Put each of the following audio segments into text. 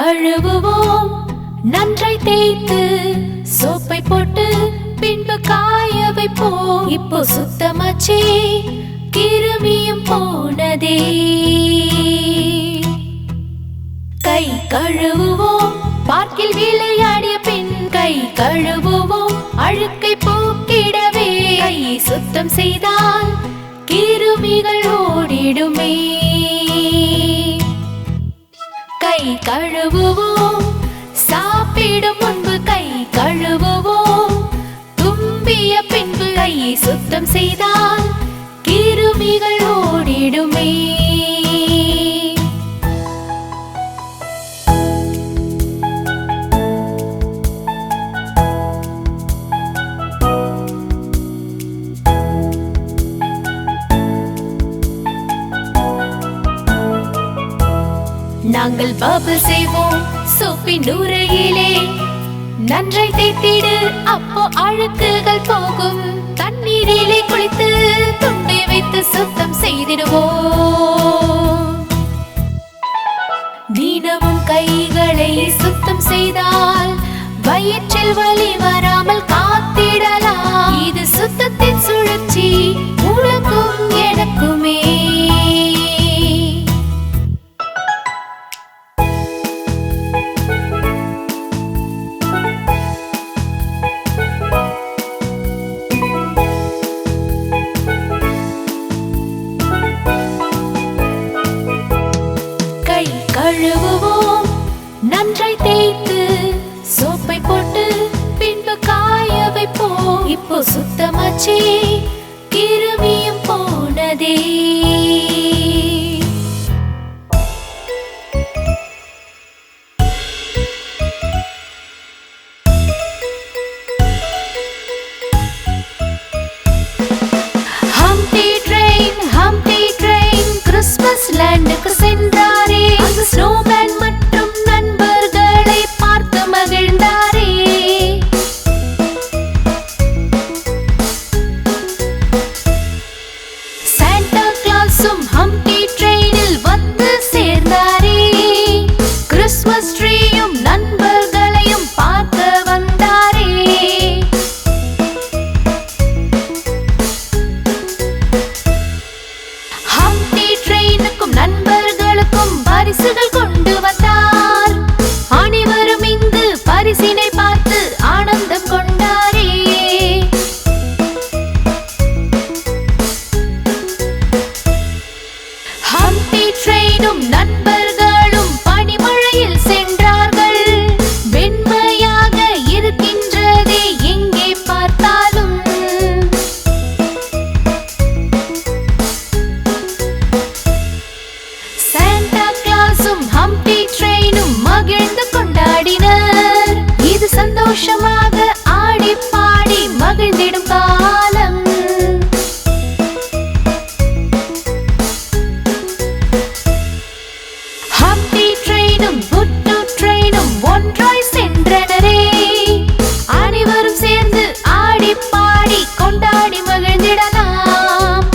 கழுவுவோம் நன்றாய் தேய்த்து சோப்பை போட்டு பின்பு காய வைப்போம். இப்போ சுத்தமாச்சே கிருமியும் போனதே. கை கழுவுவோம் பார்க்கில் விளையாடிய பின் கை கழுவுவோம் அழுக்கை போக்கிடவே. கையை சுத்தம் செய்தால் கிருமிகள் ஓடிடுமே. கை கழுவுவோம் சாப்பிடும் முன்பு கை கழுவுவோம். தும்பிய பின்பு கையை சுத்தம் செய்தால் கிருமிகள் ஓடிடுமே. நாங்கள் பபிள் செய்வோம் சோப்பின் நுரையிலே. நன்றாய் தேய்த்திடு அப்போ அழுக்குகள் போகும். தண்ணீரிலே குளித்து துண்டை வைத்து சுத்தம் செய்திடுவோம். தினமும் கைகளை சுத்தம் செய்தால் வயிற்றில் வலி வராமல் காத்திடலாம். இது சுத்தத்தின் சுழற்சி உனக்கும் எனக்குமே. கழுவுவோம் நன்றாய் தேய்த்து சோப்பை போட்டு பின்பு காய வைப்போம். இப்போ சுத்தமாச்சே கிருமியும் போனதே. ஹம்டி ட்ரெயின் கிறிஸ்மஸ் லேண்டுக்கு சென்றாரே. அங்கு ஸ்னோமேன் மற்றும் நண்பர்களை பார்த்து மகிழ்ந்தாரே. சாண்டா கிளாஸும் ஹம்டி ட்ரெயினில் வந்து சேர்ந்தாரே. கிறிஸ்மஸ் ட்ரீயும் நண்பர்களையும் பார்க்க வந்தாரே. ஹம்டி ட்ரெயினுக்கும் நண்பர்களுக்கும் பரிசுகள் கொண்டு வந்தார். அனைவரும் இங்கு பரிசினை பார்த்து ஆனந்தம் கொண்டாரே. ஹம்டி ட்ரெயினும் நண்பர்களும் பனிமழையில் சென்றார்கள். வெண்மையாக இருக்கின்றதே எங்கே பார்த்தாலும். சாண்டா கிளாஸும் ஹம்டி ட்ரெயினும் மகிழ்ந்து கொண்டாடினர். இது சந்தோஷமாக ஆடி பாடி மகிழ்ந்திடும் காலம். ஹம்டி ட்ரெயினும் புட்டு ட்ரெயினும் ஒன்றாய் சென்றனரே. அனைவரும் சேர்ந்து ஆடி பாடி கொண்டாடி மகிழ்ந்திடலாம்.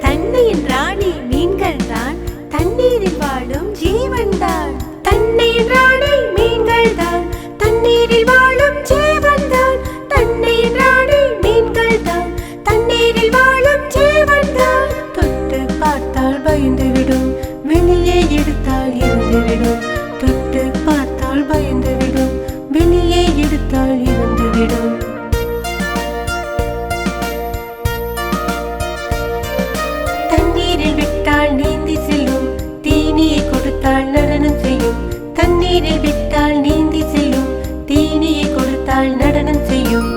தண்ணியின் ராணி மீன்கள் தான், தண்ணீரில் வாழும் ஜீவன் தான். தண்ணியின் ராணி மீன்கள் தான், தண்ணீரில் வாழும் ஜீவன் தான். தண்ணியின் ராணி மீன்கள் தான், தண்ணீரில் வாழும் ஜீவன் தான். தொட்டு பார்த்தால் பயந்து விடும், வெளியே எடுத்தால் இருந்து விடும். தொட்டு பார்த்தால் பயந்து விடும், வெளியே எடுத்தால் இருந்து விடும். தண்ணீரில் விட்டால் நீந்தி செல்லும், தீனியை கொடுத்தால் நடனம் செய்யும். தண்ணீரில் விட்டால் நீந்தி செல்லும், தீனியை கொடுத்தால் நடனம் செய்யும்.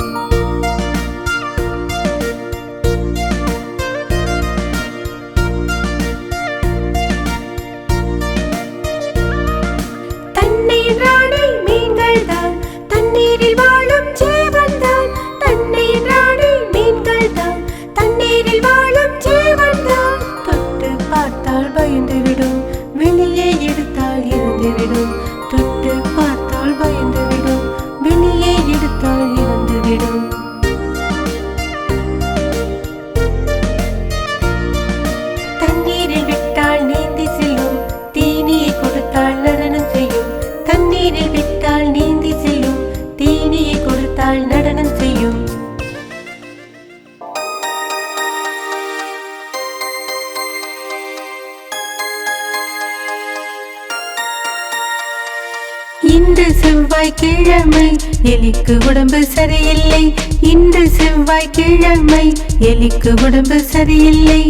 தண்ணியின் ராணி மீன்கள் தான், தண்ணீரில் வாழும் ஜீவன் தான். தண்ணியின் ராணி மீன்கள் தான், தண்ணீரில் இன்று செவ்வாய்க்கிழமை எலிக்கு உடம்பு சரியில்லை. இன்று செவ்வாய்க்கிழமை எலிக்கு உடம்பு சரியில்லை.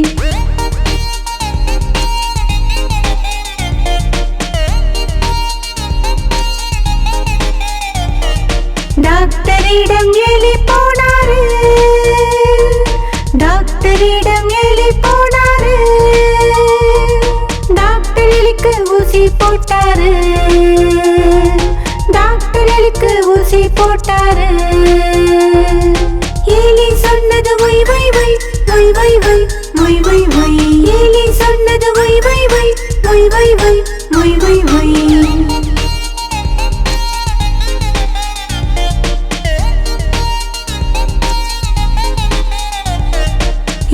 டாக்டரிடம் எலி போனாரு. டாக்டரிடம் எலி போனாரு. டாக்டர் எலிக்கு ஊசி போட்டாரு. டாக்டர் எலிக்கு ஊசி போட்டாரு. எலி சொன்னது ஒய் ஒய் ஒய் ஒய் ஒய் ஒய் ஒய் ஒய் ஒய். எலி சொன்னது ஒய் ஒய் ஒய் ஒய் ஒய் ஒய் ஒய் ஒய் ஒய்.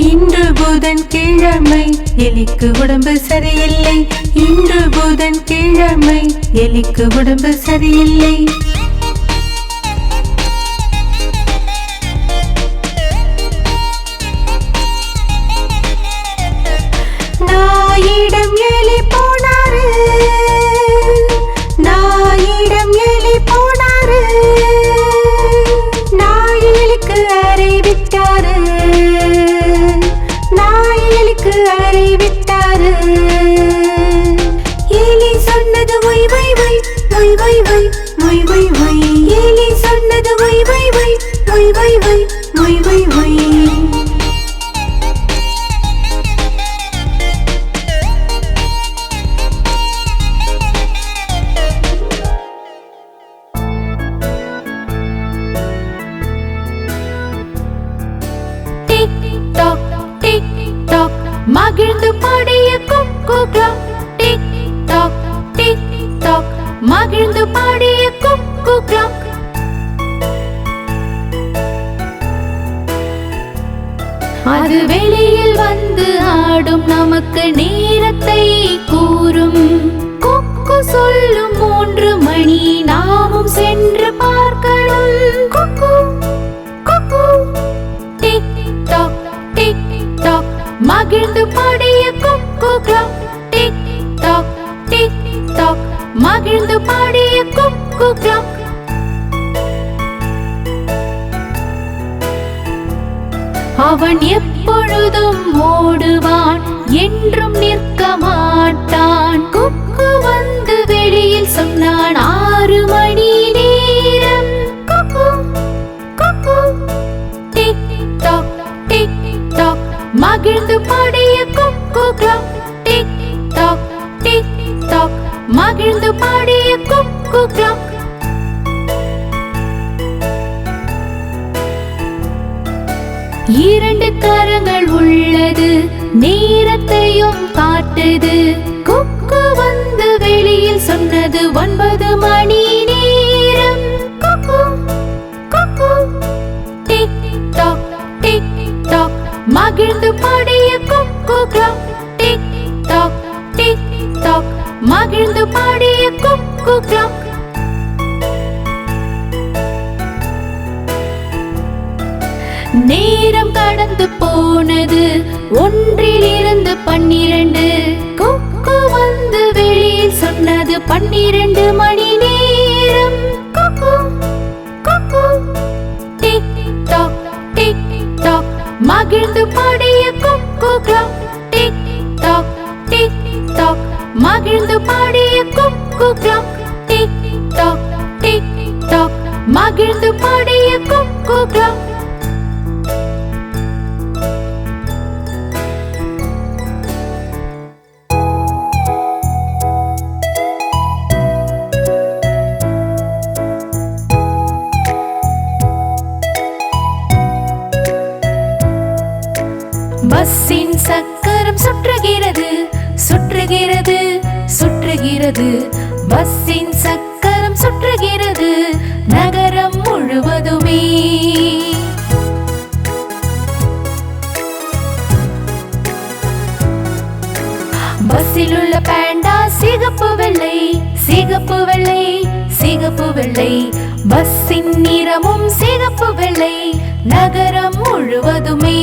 இன்று புதன்கிழமை எலிக்கு உடம்பு சரியில்லை. இன்று புதன்கிழமை எலிக்கு உடம்பு சரியில்லை. நாயிடம் எலி போனாரு. நாயிடம் எலி போனாரு. நாய் எலிக்கு அறை விட்டாரு. நாய் எலிக்கு அறை விட்டாரு. எலி சொன்னது ஒய் ஒய் ஒய் ஒய் ஒய் ஒய் ஒய் ஒய் ஒய். எலி சொன்னது ஒய் ஒய் ஒய் ஒய் ஒய் ஒய் ஒய் ஒய் ஒய். மகிழ்ந்து பாடிய cuckoo clock. Tick tock tick tock மகிழ்ந்து பாடிய குக்கு கிளாக். அது வெளியில் வந்து ஆடும் நமக்கு நேரத்தை கூறும். குக்கு சொல்லும் 3 மணி நாமும் சென்று பார்க்கணும். Cuckoo cuckoo tick tock tick tock மகிழ்ந்து பாடிய cuckoo clock. Tick tock tick tock மகிழ்ந்து பாடிய குக்கு கிளாக். அவன் எப்பொழுதும் ஓடுவான், என்றும் நிற்க மாட்டான். குக்கு வந்து வெளியில் சொன்னான் 6 மணி நேரம். Cuckoo cuckoo tick tock tick tock மகிழ்ந்து பாடிய cuckoo clock. Tick tock tick tock மகிழ்ந்து பாடிய குக்கு கிளாக். இரண்டு கரங்கள் உள்ளது, நேரத்தையும் காட்டுது. குக்கு வந்து வெளியில் சொன்னது 9 மணி நேரம். Cuckoo cuckoo tick tock tick tock மகிழ்ந்து பாடிய cuckoo clock. Tick tock tick tock மகிழ்ந்து பாடிய குக்கு கிளாக். நேரம் கடந்து போனது, 1 - 12. குக்கு வந்து வெளியில் சொன்னது 12 மணி நேரம். Cuckoo cuckoo tick tock tick tock மகிழ்ந்து பாடிய cuckoo clock. Tick tock tick tock மகிழ்ந்து பாடிய cuckoo clock. Tick tock tick tock மகிழ்ந்து பாடிய குக்கு கிளாக். பஸ்ஸின் சக்கரம் சுற்றுகிறது, சுற்றுகிறது, சுற்றுகிறது. பஸ்ஸின் சக்கரம் சுற்றுகிறது நகரம் முழுவதுமே. பஸ்ஸில் உள்ள பேண்டா சிகப்பு வெள்ளை, சிகப்பு வெள்ளை, சிகப்பு வெள்ளை. பஸ்ஸின் நிறமும் சிகப்பு வெள்ளை நகரம் முழுவதுமே.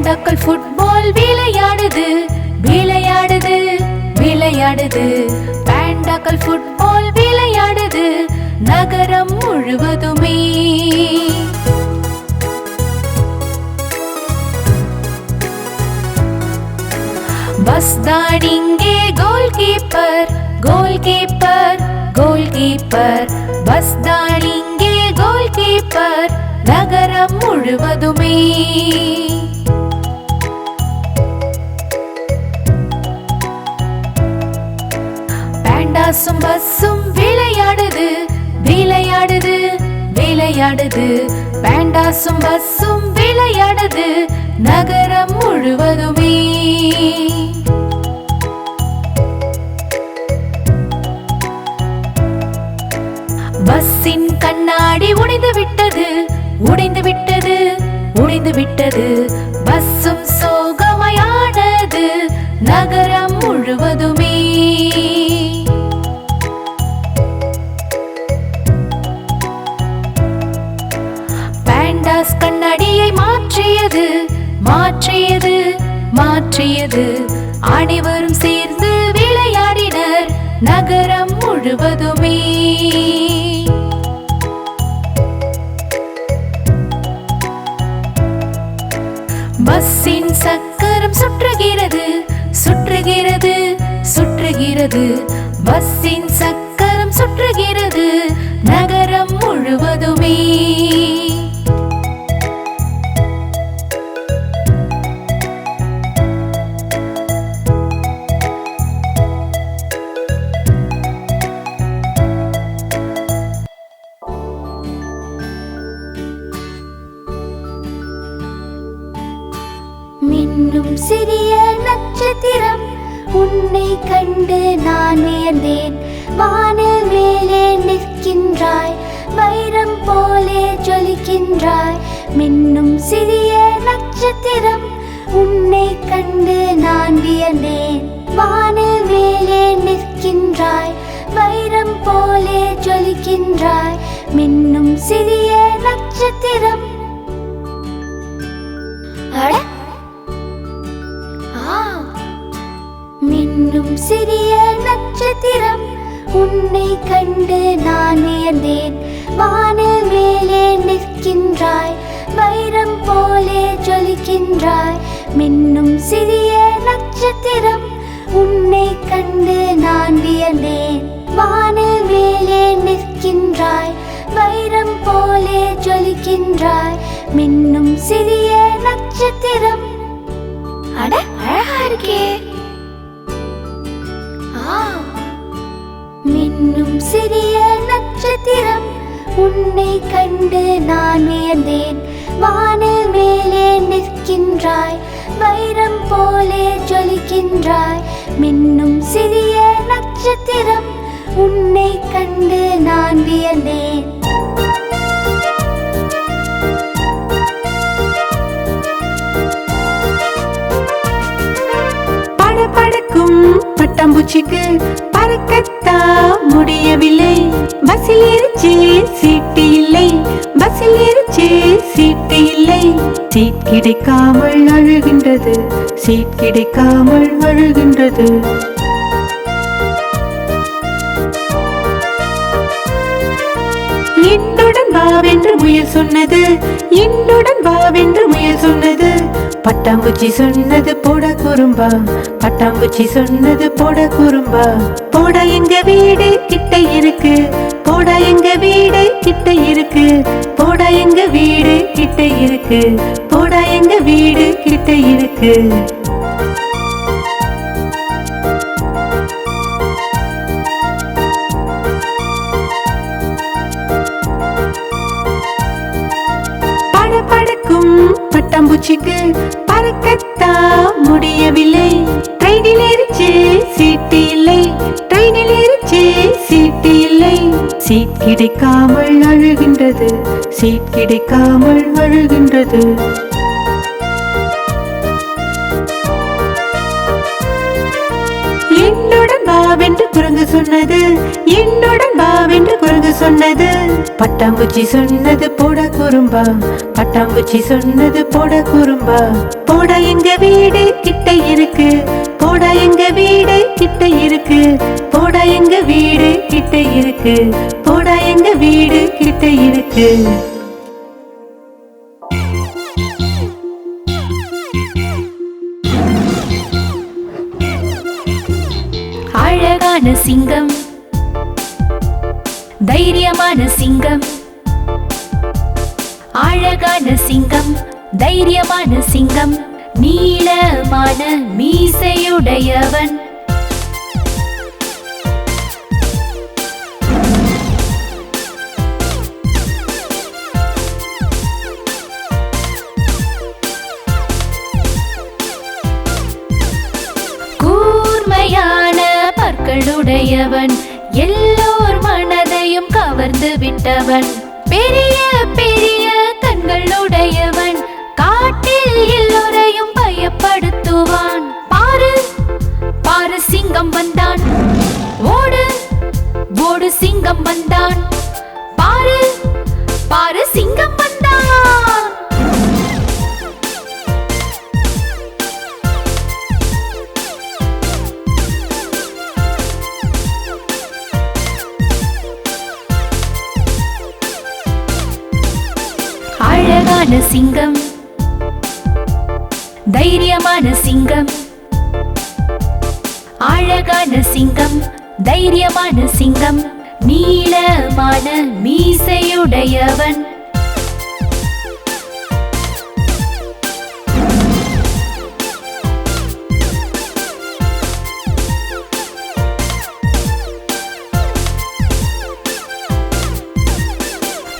பேண்டாக்கள் ஃபுட்பால் விளையாடுது விளையாடுது விளையாடுது. பேண்டாக்கள் ஃபுட்பால் விளையாடுது நகரம் முழுவதுமே. பஸ் தான் இங்கே goal keeper goal keeper goal keeper. Bus தான் இங்கே கோல் கீப்பர் நகரம் முழுவதுமே. பேண்டாஸும் பஸ்ஸும் விளையாடுது விளையாடுது விளையாடுது. பேண்டாஸும் பஸ்ஸும் விளையாடுது நகரம் முழுவதுமே. பஸ்ஸின் கண்ணாடி உடைந்து விட்டது உடைந்து விட்டது உடைந்து விட்டது. பஸ்ஸும் சோகமாயானது நகரம் முழுவதுமே. பேண்டாஸ் கண்ணாடியை மாற்றியது மாற்றியது மாற்றியது. அனைவரும் சேர்ந்து விளையாடினர் நகரம் முழுவதுமே. பஸ்ஸின் சக்கரம் சுற்றுகிறது சுற்றுகிறது சுற்றுகிறது. பஸ்ஸின் சக்கரம் சுற்றுகிறது நகரம் முழுவதுமே. மின்னும் சிறிய நட்சத்திரம் உன்னை கண்டு நான் வியந்தேன். வானில் மேலே நிற்கின்றாய் வைரம் போலே ஜொலிக்கின்றாய். மின்னும் சிறிய நட்சத்திரம் உன்னை கண்டு நான் வியந்தேன். வானில் மேலே நிற்கின்றாய் வைரம் போலே ஜொலிக்கின்றாய். மின்னும் சிறிய நட்சத்திரம். அட மின்னும் சிறிய நட்சத்திரம் உன்னை கண்டு நான் வியந்தேன். வானில் மேலே நிற்கின்றாய் வைரம் போலே ஜொலிக்கின்றாய். மின்னும் சிறிய நட்சத்திரம் உன்னை கண்டு நான் வியந்தேன். வானில் மேலே நிற்கின்றாய் வைரம் போலே ஜொலிக்கின்றாய். மின்னும் சிறிய நட்சத்திரம். அட அழகா இருக்கே. மின்னும் சிறிய நட்சத்திரம் உன்னை கண்டு நான் வியந்தேன். வானில் மேலே நிற்கின்றாய் வைரம் போலே ஜொலிக்கின்றாய். மின்னும் சிறிய நட்சத்திரம் உன்னை கண்டு நான் வியந்தேன். படபடக்கும் பட்டாம்பூச்சிக்கு பறக்கத்தா முடியவில்லை. பஸ்ஸில் ஏறிச்சு சீட்டு இல்லை பஸ்ஸில் ஏறிச்சு சீட்டு இல்லை. சீட் கிடைக்காமல் அழுகின்றது சீட் கிடைக்காமல் அழுகின்றது. என்னுடன் வாவென்று முயல் சொன்னது என்னுடன் வாவென்று முயல் சொன்னது. பட்டாம்பூச்சி சொன்னது போட குறும்பா பட்டாம்பூச்சி சொன்னது போட குறும்பா. போட எங்க வீடு கிட்ட இருக்கு போட எங்க வீடு கிட்ட இருக்கு போட எங்க வீடு கிட்ட இருக்கு போட எங்க வீடு கிட்ட இருக்கு. படபடக்கும் பட்டாம்பூச்சிக்கு பறக்கத்தா முடியவில்லை. ட்ரெயினில் ஏறிச்சு சீட்டு இல்லை ட்ரெயினில் ஏறிச்சு சீட்டு இல்லை. சீட் கிடைக்காமல் அழுகின்றது சீட் கிடைக்காமல் அழுகின்றது. என்னுடன் வாவென்று குரங்கு சொன்னது என்னுடன் வாவென்று குரங்கு சொன்னது. பட்டாம்பூச்சி சொன்னது போட குறும்பா பட்டாம்பூச்சி சொன்னது போட குறும்பா. போட வீடு கிட்ட இருக்கு, போடா எங்க வீடு கிட்ட இருக்கு, போடா எங்க வீடு கிட்ட இருக்கு, போடா எங்க வீடு கிட்ட இருக்கு. அழகான சிங்கம், தைரியமான சிங்கம், அழகான சிங்கம், தைரியமான சிங்கம், நீளமான மீசையுடையவன். கூர்மையான பற்களுடையவன், எல்லோர் மனதையும் கவர்ந்து விட்டவன். பெரிய பெரிய கண்களுடையவன், காட்டில் எல்லோரையும் பயப்படுத்துவான். பாரு பாரு சிங்கம் வந்தான், ஓடு ஓடு சிங்கம் வந்தான், பாரு பாரு சிங்கம் வந்தான். அழகான சிங்கம், தைரியமான சிங்கம், அழகான சிங்கம், தைரியமான சிங்கம், நீளமான மீசையுடையவன்.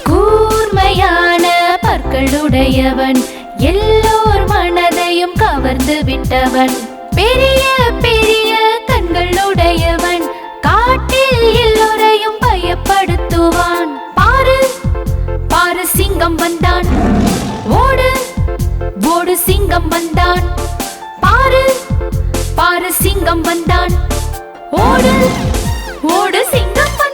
கூர்மையான பற்களுடையவன், எல்லோர் மனதையும் கவர்ந்து விட்டவன். பெரிய பெரிய கண்களுடையவன், காட்டில் எல்லோரையும் பயப்படுத்துவான். பாரு பாரு சிங்கம் வந்தான், ஓடு ஓடு சிங்கம் வந்தான், பாரு பாரு சிங்கம் வந்தான், ஓடு ஓடு சிங்கம் வந்தான்.